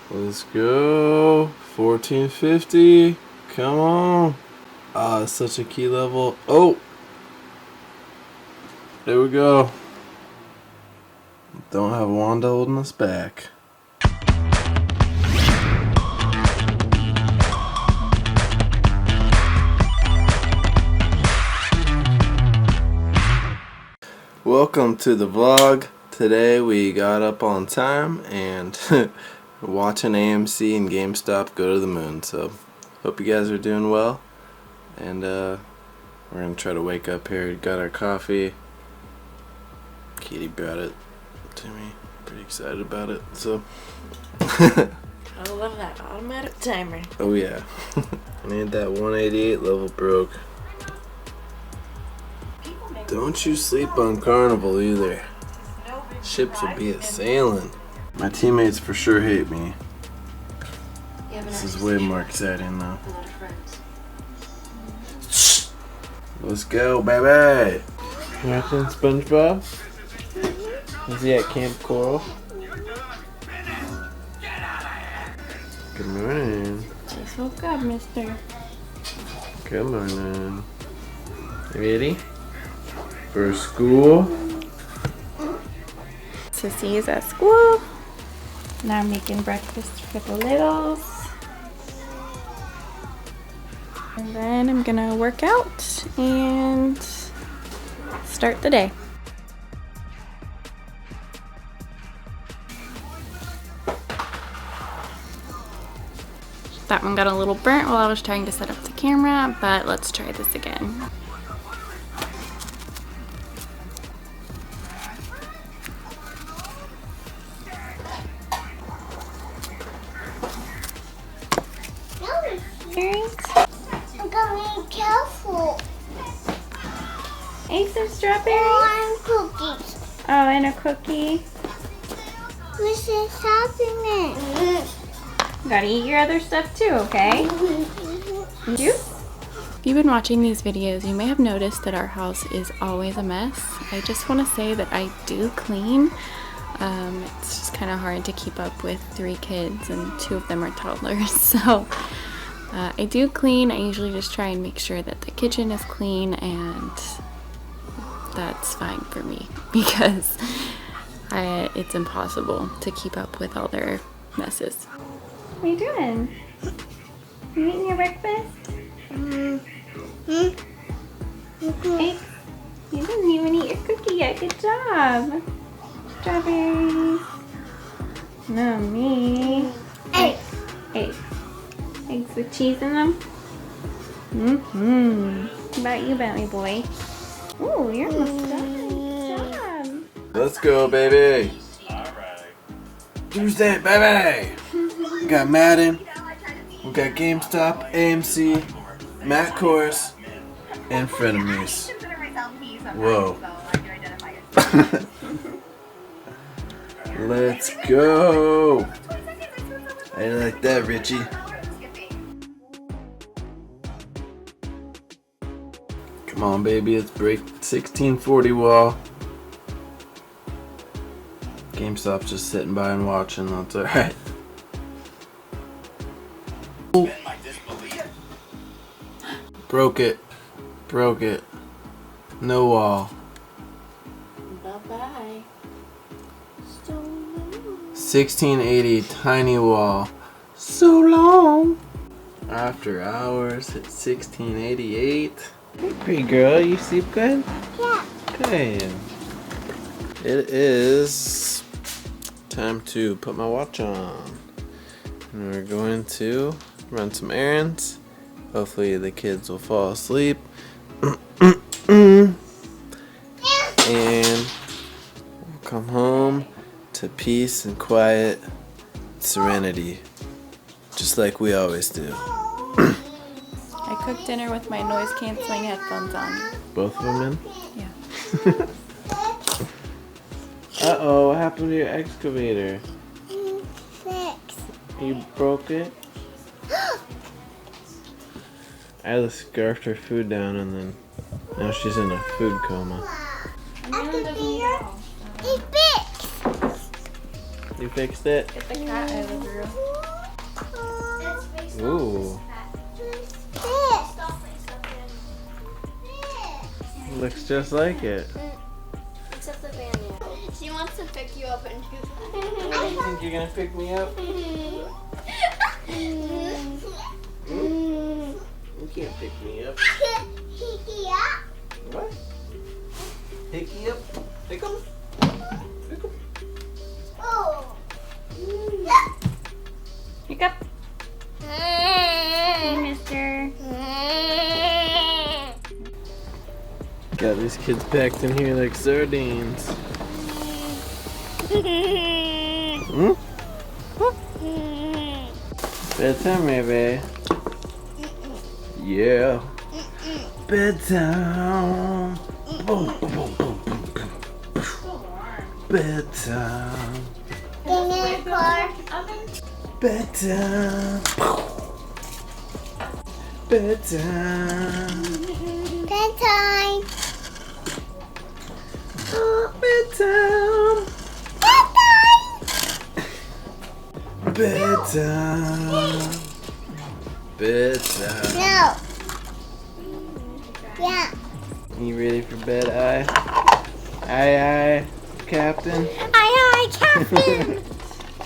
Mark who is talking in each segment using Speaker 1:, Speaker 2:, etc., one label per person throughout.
Speaker 1: Let's go. 1450. Come on. Ah, it's such a key level. Oh. There we go. Don't have Wanda holding us back. Welcome to the vlog. Today we got up on time and watching AMC and GameStop go to the moon. So hope you guys are doing well. And we're gonna try to wake up here. Got our coffee. Katie brought it to me. Pretty excited about it. So
Speaker 2: I love that automatic timer.
Speaker 1: oh yeah. I need that 188 level broke. Don't you sleep on Carnival either. Ships will be a-sailing. My teammates for sure hate me. This is way more exciting though. Let's go, baby! You watching SpongeBob? Is he at Camp Coral? Good morning.
Speaker 2: Just woke up, mister.
Speaker 1: Good morning. You ready? For school?
Speaker 2: Sissy is at school. Now I'm making breakfast for the littles. And then I'm gonna work out and start the day. That one got a little burnt while I was trying to set up the camera, but let's try this again.
Speaker 3: I'm gonna be careful.
Speaker 2: Ate some strawberries?
Speaker 3: And cookies.
Speaker 2: Oh, and a cookie.
Speaker 3: This is happening.
Speaker 2: Gotta eat your other stuff too, okay? You? If you've been watching these videos, you may have noticed that our house is always a mess. I just want to say that I do clean. It's just kind of hard to keep up with 3 kids and 2 of them are toddlers. So I do clean. I usually just try and make sure that the kitchen is clean, and that's fine for me because it's impossible to keep up with all their messes. What are you doing? You eating your breakfast? Apes, you didn't even eat your cookie yet. Good job. Strawberries. No, me.
Speaker 3: Eggs.
Speaker 2: Eggs. Eggs with cheese in them? Mm-hmm. What about you, Bentley boy? Ooh, you're almost done. Good job.
Speaker 1: Let's go, baby! Alright. Tuesday, baby! We got Madden, we got GameStop, AMC, Matt Course, and Frenemies. Whoa. Let's go! How you like that, Richie? Come on, baby, let's break 1640 wall. GameStop's just sitting by and watching, that's alright. Broke it. Broke it. No wall.
Speaker 2: Bye-bye.
Speaker 1: 1680 tiny wall. So long. After hours at 1688. Hey, pretty girl, you sleep good?
Speaker 3: Yeah.
Speaker 1: Good. It is time to put my watch on. And we're going to run some errands. Hopefully the kids will fall asleep. And we'll come home to peace and quiet, serenity. Just like we always do.
Speaker 2: I cooked dinner with my noise canceling headphones on.
Speaker 1: Both of them in?
Speaker 2: Yeah.
Speaker 1: Uh-oh, what happened to your excavator?
Speaker 3: Six.
Speaker 1: You broke it? Isla scarfed her food down and then now she's in a food coma.
Speaker 3: He fixed.
Speaker 1: You fixed it?
Speaker 2: Get the cat out of the room.
Speaker 1: Looks just like it.
Speaker 3: Except the banyan. She wants to pick you up and do
Speaker 1: You think you're gonna pick me up? You can't pick me up. What? Pick you up? Pick 'em? Pick 'em?
Speaker 3: Oh.
Speaker 2: Pick up. Hey, mister.
Speaker 1: Got these kids packed in here like sardines. Hmm? Bedtime, maybe. Yeah. Bedtime. Boom, boom, boom, boom, boom. Bedtime. Bedtime. Bedtime.
Speaker 3: Bedtime.
Speaker 1: Bedtime. Bedtime. Bedtime.
Speaker 3: No. Yeah.
Speaker 1: You ready for bed, Aye? Aye, Captain?
Speaker 3: Aye, Captain.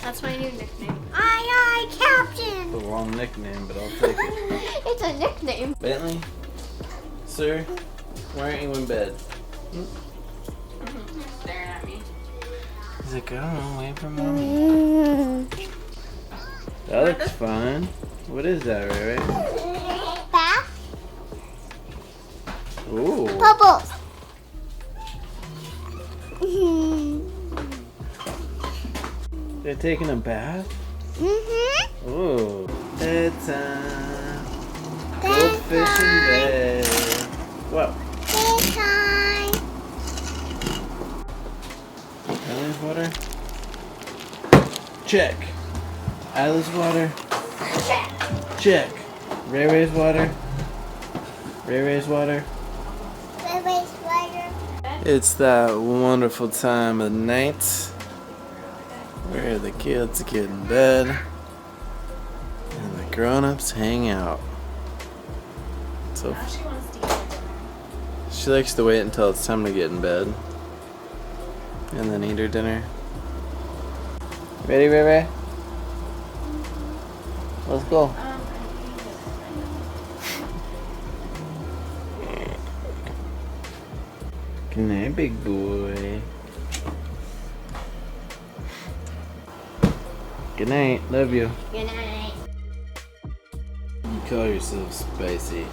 Speaker 2: That's my new nickname.
Speaker 3: Aye, Captain.
Speaker 1: It's a long nickname, but I'll take it.
Speaker 3: It's a nickname.
Speaker 1: Bentley? Sir? Why aren't you in bed?
Speaker 2: Staring at me.
Speaker 1: He's like, I don't know, wait for mommy. That looks fun. What is that, Ray?
Speaker 3: Bath.
Speaker 1: Ooh.
Speaker 3: Bubbles.
Speaker 1: They're taking a bath? Ooh. Bedtime. Goldfish in bed. Whoa.
Speaker 3: Bedtime.
Speaker 1: Ellie's water? Check. Isla's water? Check. Ray's water? Ray's water?
Speaker 3: Baby's water.
Speaker 1: It's that wonderful time of night where the kids get in bed and the grown-ups hang out. So
Speaker 2: Now she wants to eat dinner.
Speaker 1: she likes to wait until it's time to get in bed and then eat her dinner. Ready, Ray? Let's go. Good night, big boy. Good night. Love you.
Speaker 3: Good night.
Speaker 1: You call yourself spicy.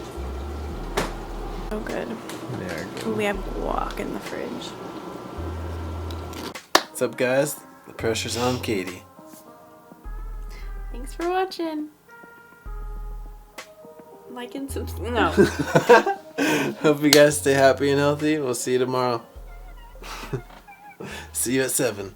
Speaker 2: So good.
Speaker 1: There you go.
Speaker 2: We have guac in the fridge.
Speaker 1: What's up, guys? The pressure's on Katie.
Speaker 2: Thanks for watching. Like and subscribe. No.
Speaker 1: Hope you guys stay happy and healthy. We'll see you tomorrow. See you at 7.